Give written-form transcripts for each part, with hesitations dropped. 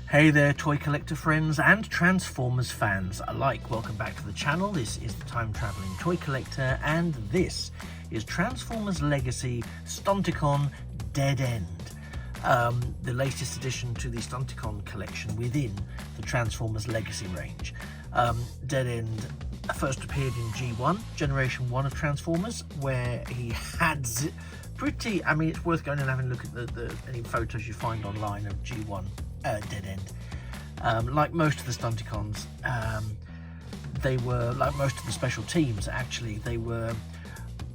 Hey there, toy collector friends and Transformers fans alike. Welcome back to the channel. This is the Time Traveling Toy Collector, and this is Transformers Legacy Stunticon Dead End. The latest addition to the Stunticon collection within the Transformers Legacy range. Dead End first appeared in G1, Generation 1 of Transformers, where he had it's worth going and having a look at any photos you find online of G1 Dead End. Like most of the Stunticons, they were, like most of the special teams actually, they were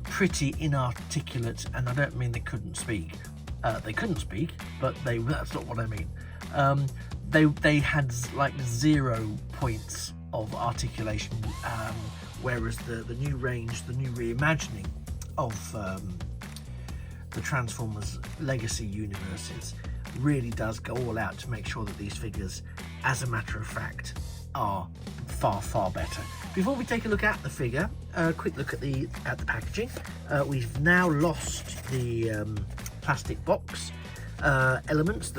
pretty inarticulate, and I don't mean they couldn't speak. They couldn't speak, but that's not what I mean. They had like 0 points of articulation, whereas the new range, the new reimagining of the Transformers Legacy universes really does go all out to make sure that these figures, as a matter of fact, are far better. Before we take a look at the figure, a quick look at the packaging. We've now lost the plastic box elements.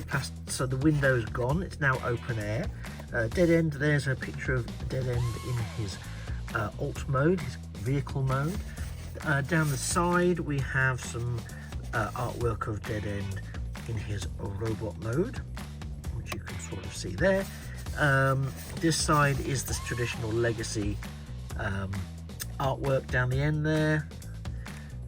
So the window's gone. It's now open air. Dead End. There's a picture of Dead End in his alt mode, his vehicle mode. Down the side we have some artwork of Dead End in his robot mode, which you can sort of see there. This side is this traditional Legacy artwork down the end there.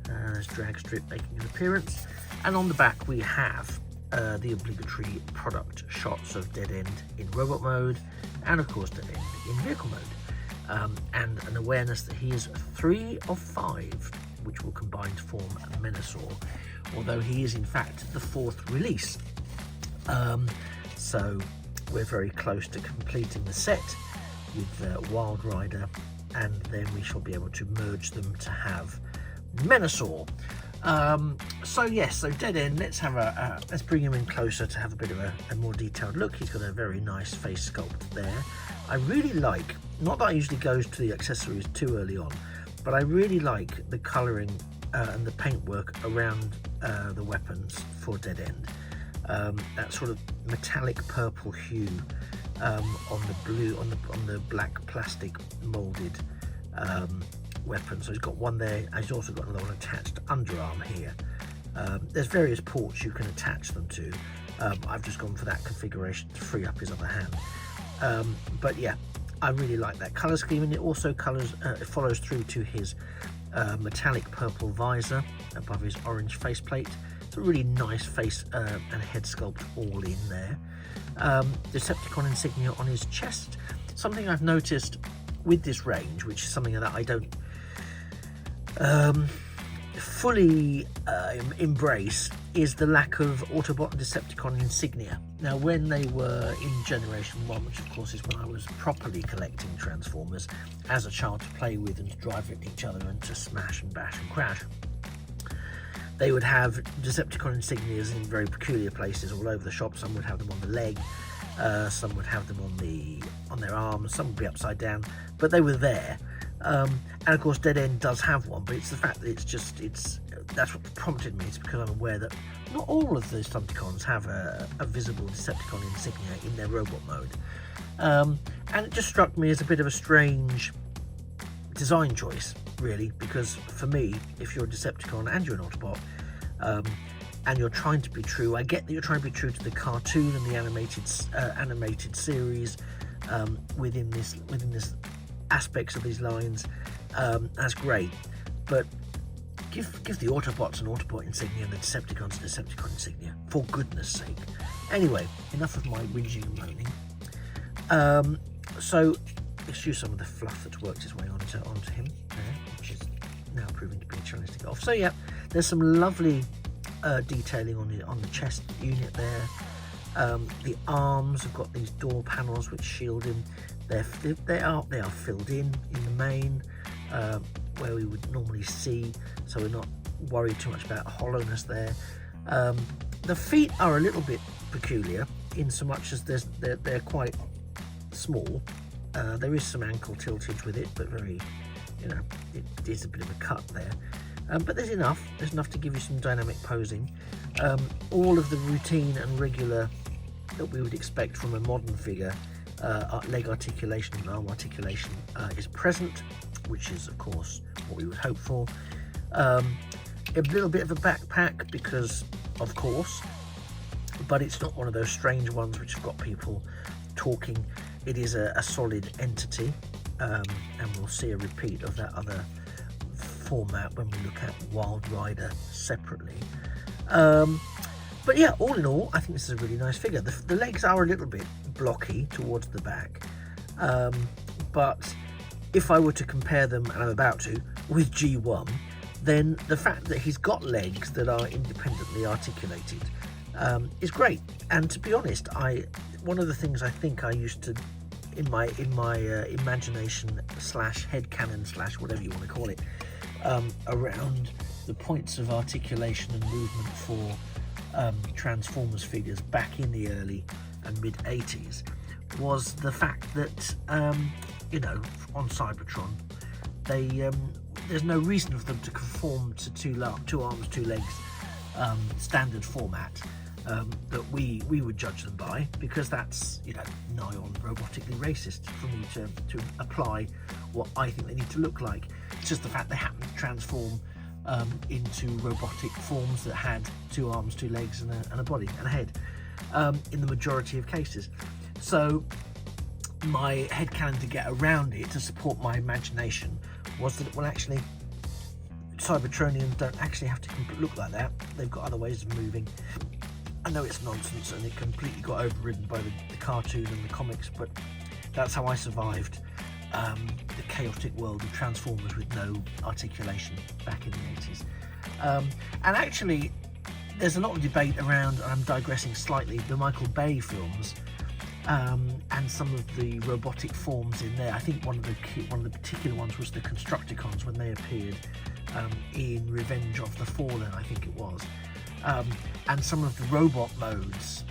There's drag strip making an appearance, and on the back we have the obligatory product shots of Dead End in robot mode, and of course Dead End in vehicle mode, and an awareness that he is 3 of 5, which will combine to form a Menasor, although he is in fact the 4th release. So we're very close to completing the set with Wildrider, and then we shall be able to merge them to have Menasor. So Dead End, let's bring him in closer to have a bit of a more detailed look. He's got a very nice face sculpt there. I really like, not that I usually goes to the accessories too early on, but I really like the colouring and the paintwork around the weapons for Dead End. That sort of metallic purple hue on the blue, on the black plastic moulded weapon. So he's got one there. He's also got another one attached underarm here. There's various ports you can attach them to. I've just gone for that configuration to free up his other hand. But yeah, I really like that colour scheme, and it also it follows through to his metallic purple visor above his orange faceplate. It's a really nice face and head sculpt all in there. Decepticon insignia on his chest. Something I've noticed with this range, which is something that I don't fully embrace, is the lack of Autobot and Decepticon insignia. Now, when they were in Generation 1, which of course is when I was properly collecting Transformers as a child to play with and to drive at each other and to smash and bash and crash, they would have Decepticon insignias in very peculiar places all over the shop. Some would have them on the leg, some would have them on their arms, some would be upside down, but they were there. And of course Dead End does have one, but it's the fact that that's what prompted me. It's because I'm aware that not all of the Stunticons have a visible Decepticon insignia in their robot mode, and it just struck me as a bit of a strange design choice, really, because for me, if you're a Decepticon and you're an Autobot, and you're trying to be true, I get that you're trying to be true to the cartoon and the animated series within this aspects of these lines. That's great, but give the Autobots an Autobot insignia and the Decepticons a Decepticon insignia, for goodness sake. Anyway, enough of my whinging and moaning. So let's use some of the fluff that's worked its way onto him there, which is now proving to be a challenge to get off. So yeah, there's some lovely detailing on the chest unit there. The arms have got these door panels which shield him. They are filled in the main, where we would normally see, so we're not worried too much about hollowness there. The feet are a little bit peculiar in so much as they're quite small. There is some ankle tiltage with it, but very, it is a bit of a cut there. But there's enough to give you some dynamic posing. All of the routine and regular that we would expect from a modern figure. Leg articulation and arm articulation is present, which is of course what we would hope for. A little bit of a backpack because of course, but it's not one of those strange ones which have got people talking. It is a solid entity, and we'll see a repeat of that other format when we look at Wildrider separately. But yeah, all in all, I think this is a really nice figure. The legs are a little bit blocky towards the back, but if I were to compare them, and I'm about to, with G1, then the fact that he's got legs that are independently articulated is great. And to be honest, one of the things I think I used to, in my imagination slash headcanon slash whatever you want to call it, around the points of articulation and movement for Transformers figures back in the early and mid 80s, was the fact that you know, on Cybertron, there's no reason for them to conform to two arms, two legs standard format that we would judge them by, because that's, you know, nigh on robotically racist for me to apply what I think they need to look like. It's just the fact they happen to transform into robotic forms that had two arms, two legs, and a body and a head in the majority of cases. So my headcanon to get around it, to support my imagination, was that, well, actually Cybertronians don't actually have to look like that. They've got other ways of moving. I know it's nonsense and it completely got overridden by the cartoon and the comics, but that's how I survived the chaotic world of Transformers with no articulation back in the 80s. And actually, there's a lot of debate around, and I'm digressing slightly, the Michael Bay films and some of the robotic forms in there. I think one of the particular ones was the Constructicons when they appeared in Revenge of the Fallen, I think it was. And some of the robot modes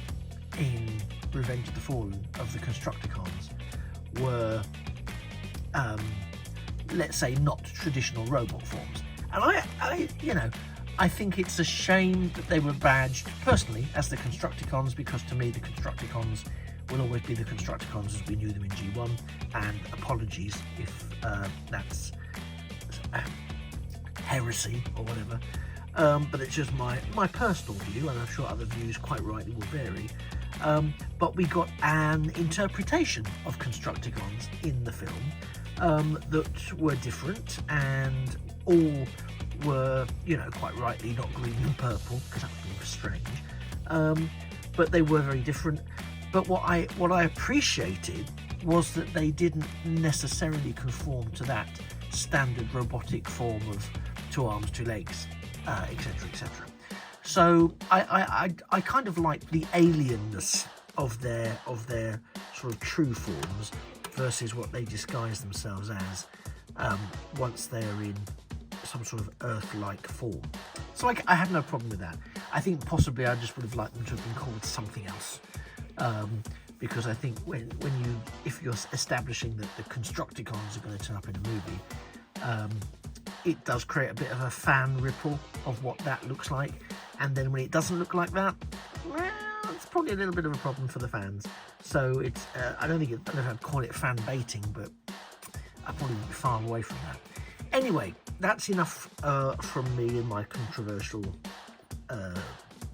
in Revenge of the Fallen of the Constructicons were, let's say, not traditional robot forms. And I think it's a shame that they were badged personally as the Constructicons, because to me the Constructicons will always be the Constructicons as we knew them in G1, and apologies if that's heresy or whatever. But it's just my personal view, and I'm sure other views quite rightly will vary. But we got an interpretation of Constructicons in the film that were different, and all were, you know, quite rightly not green and purple, because that was strange. But they were very different. But what I appreciated was that they didn't necessarily conform to that standard robotic form of two arms, two legs, etc., etc. So I kind of like the alienness of their sort of true forms versus what they disguise themselves as once they're in some sort of Earth-like form. So I have no problem with that. I think possibly I just would have liked them to have been called something else, because I think if you're establishing that the Constructicons are going to turn up in a movie, it does create a bit of a fan ripple of what that looks like, and then when it doesn't look like that, well, it's probably a little bit of a problem for the fans. So it's I don't know if I'd call it fan baiting, but I probably would be far away from that. Anyway, that's enough from me and my controversial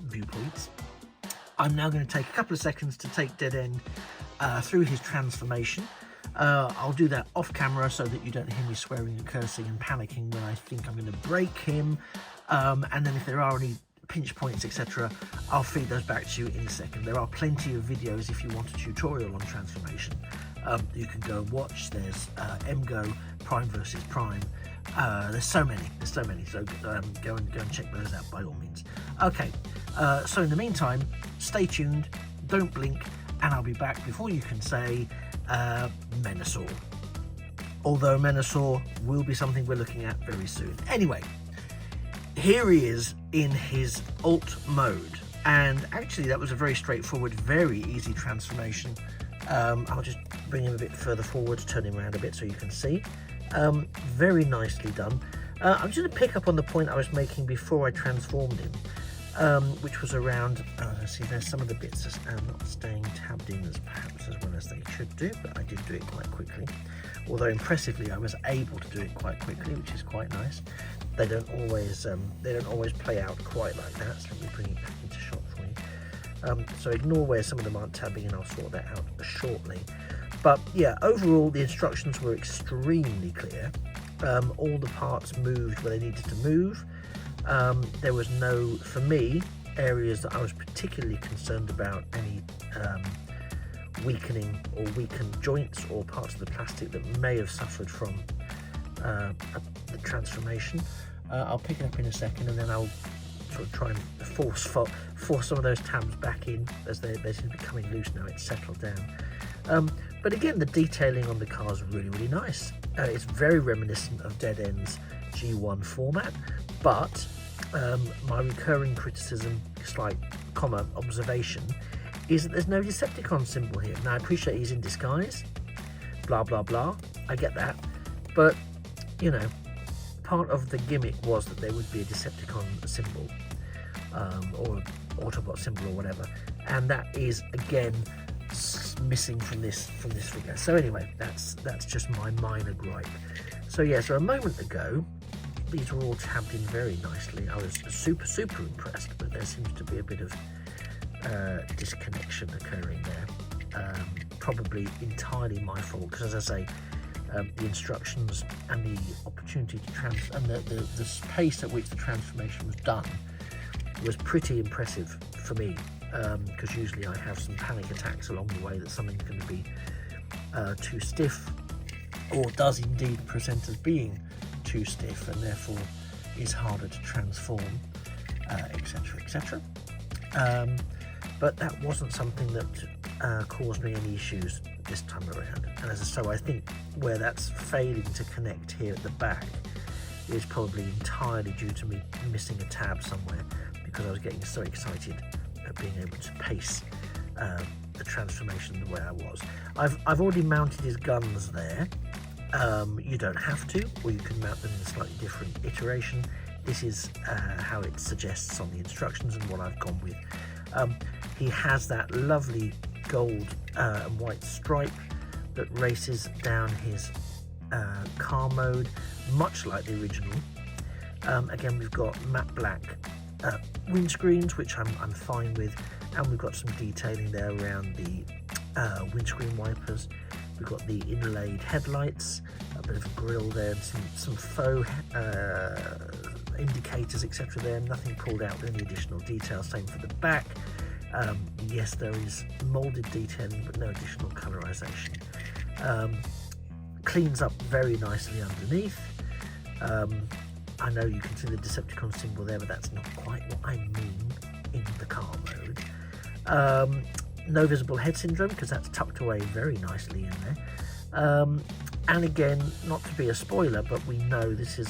viewpoints. I'm now going to take a couple of seconds to take Dead End through his transformation. I'll do that off camera so that you don't hear me swearing and cursing and panicking when I think I'm going to break him. And then if there are any pinch points, etc., I'll feed those back to you in a second. There are plenty of videos if you want a tutorial on transformation. You can go and watch. There's MGO, Prime versus Prime. There's so many. So go and check those out by all means. Okay, so in the meantime, stay tuned, don't blink, and I'll be back before you can say Menasor. Although Menasor will be something we're looking at very soon. Anyway, here he is in his alt mode, and actually that was a very straightforward, very easy transformation. I'll just bring him a bit further forward, turn him around a bit so you can see. Very nicely done. I'm just going to pick up on the point I was making before I transformed him. which was around, see there's some of the bits not staying tabbed in as perhaps as well as they should do, but I did do it quite quickly. Although impressively I was able to do it quite quickly, which is quite nice. They don't always play out quite like that, so let me bring it back into shot for you. So ignore where some of them aren't tabbing, and I'll sort that out shortly. But yeah, overall the instructions were extremely clear. All the parts moved where they needed to move. There was no, for me, areas that I was particularly concerned about any weakening or weakened joints or parts of the plastic that may have suffered from the transformation. I'll pick it up in a second, and then I'll sort of try and force some of those tabs back in as they seem to be coming loose now. It's settled down. But again, the detailing on the car is really, really nice. It's very reminiscent of Dead End's G1 format, but my recurring criticism, observation, is that there's no Decepticon symbol here. Now, I appreciate he's in disguise, blah, blah, blah. I get that. But, you know, part of the gimmick was that there would be a Decepticon symbol, or Autobot symbol or whatever. And that is, again, missing from this figure. So anyway, that's just my minor gripe. So yeah, so a moment ago, these were all tabbed in very nicely. I was super impressed, but there seems to be a bit of disconnection occurring there. Probably entirely my fault, because as I say, the instructions and the opportunity to the pace at which the transformation was done was pretty impressive for me, because usually I have some panic attacks along the way that something's going to be too stiff, or does indeed present as being too stiff, and therefore is harder to transform, etc, etc. But that wasn't something that caused me any issues this time around. And so I think where that's failing to connect here at the back is probably entirely due to me missing a tab somewhere, because I was getting so excited at being able to pace the transformation the way I was. I've already mounted his guns there. You don't have to, or you can mount them in a slightly different iteration. This is how it suggests on the instructions and what I've gone with. He has that lovely gold and white stripe that races down his car mode, much like the original. Again, we've got matte black windscreens, which I'm fine with, and we've got some detailing there around the windscreen wipers. We've got the inlaid headlights, a bit of a grille there, and some faux indicators, etc. there. Nothing pulled out with any additional detail. Same for the back. Yes, there is moulded detailing, but no additional colorization. Cleans up very nicely underneath. I know you can see the Decepticon symbol there, but that's not quite what I mean in the car mode. No visible head syndrome, because that's tucked away very nicely in there. And again, not to be a spoiler, but we know this is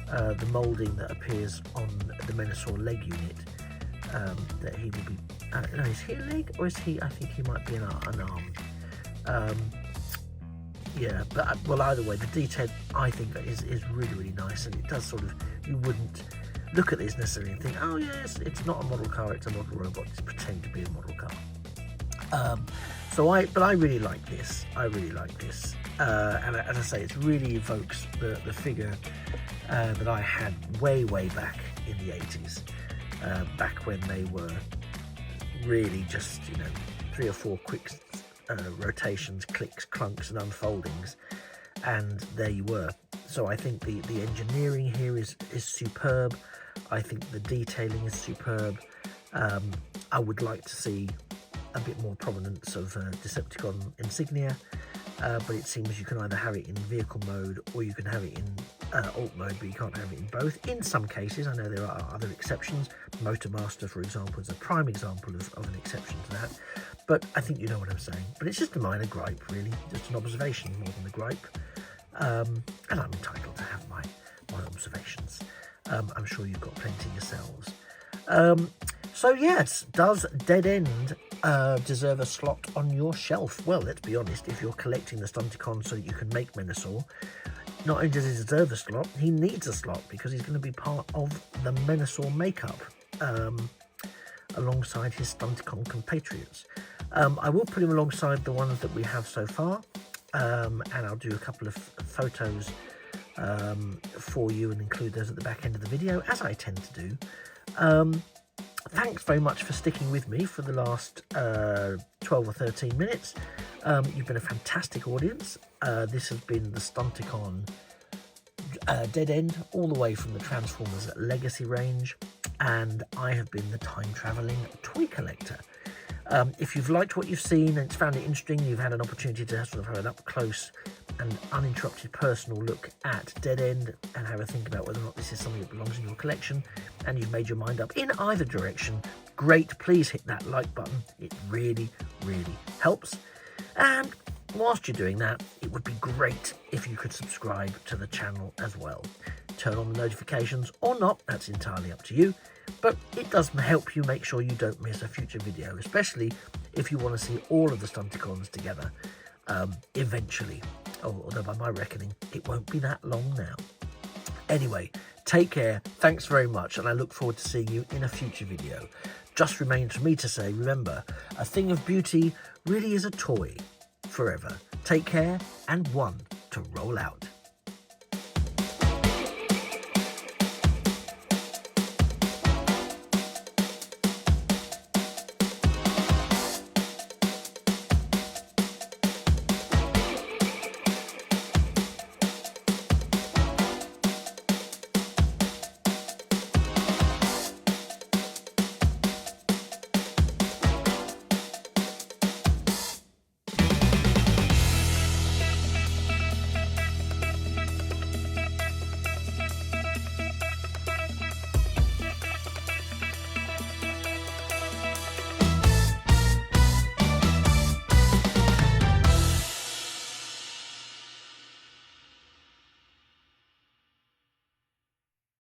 the moulding that appears on the Menasor leg unit, that he will be... no, is he a leg, or is he... I think he might be an arm. Yeah, but well, either way, the detail I think is really, really nice, and it does sort of... You wouldn't look at this necessarily and think, oh yes, it's not a model car, it's a model robot, it's pretending to be a model car. But I really like this. I really like this, and as I say, it really evokes the figure that I had way back in the 80s, back when they were really just, you know, 3 or 4 quick rotations, clicks, clunks, and unfoldings, and there you were. So I think the engineering here is superb. I think the detailing is superb. I would like to see a bit more prominence of Decepticon insignia, but it seems you can either have it in vehicle mode or you can have it in alt mode, but you can't have it in both. In some cases, I know there are other exceptions. Motormaster, for example, is a prime example of an exception to that, but I think you know what I'm saying. But it's just a minor gripe, really, just an observation more than a gripe, and I'm entitled to have my observations. I'm sure you've got plenty yourselves. So yes, does Dead End deserve a slot on your shelf? Well, let's be honest, if you're collecting the Stunticon so that you can make Menasor, not only does he deserve a slot, he needs a slot, because he's going to be part of the Menasor makeup. alongside his Stunticon compatriots. I will put him alongside the ones that we have so far, and I'll do a couple of photos for you and include those at the back end of the video, as I tend to do. Thanks very much for sticking with me for the last 12 or 13 minutes. You've been a fantastic audience. This has been the Stunticon Dead End, all the way from the Transformers Legacy range, and I have been the time-travelling toy collector. If you've liked what you've seen and found it interesting, you've had an opportunity to sort of have an up-close and uninterrupted personal look at Dead End and have a think about whether or not this is something that belongs in your collection, and you've made your mind up in either direction, great. Please hit that like button. It really, really helps. And whilst you're doing that, it would be great if you could subscribe to the channel as well. Turn on the notifications or not, that's entirely up to you, but it does help you make sure you don't miss a future video, especially if you want to see all of the Stunticons together eventually. Although by my reckoning, it won't be that long now. Anyway, take care, thanks very much, and I look forward to seeing you in a future video. Just remains for me to say, remember, a thing of beauty really is a toy forever. Take care, and one to roll out.